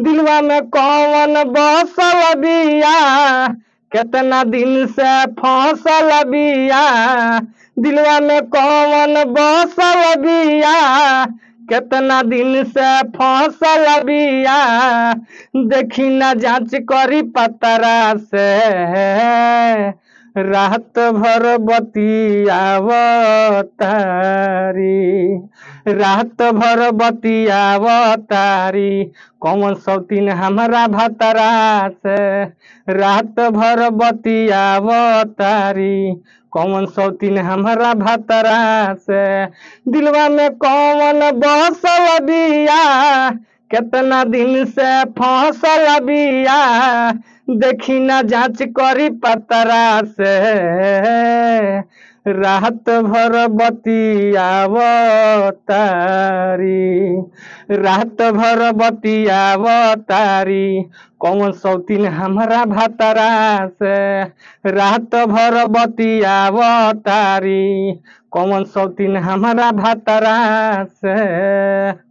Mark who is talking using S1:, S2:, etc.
S1: दिलवा में कौन बसल बिया, कितना दिन से फसल बिया। दिलवा में कौन बसल बिया, कितना दिन से फसल बिया। देखी ना जांच करी पतरा से, रात भर बतियावतारी। रात भर बतियावतारी, कौन सौतीन हमारा भतरा से। रात भर बतियावतारी, कौन सौतीन हमारा भतरा से। दिलवा में कौन बसल बिया, कितना दिन से फसल बिया। देखी ना जांच करी पतरा से, रात भर बतियावतारी। रात भर बतियावतारी, कौन सौतीन हमारा भतरा से। रात भर बतियावतारी, कौन सौतीन हमारा भतरा से।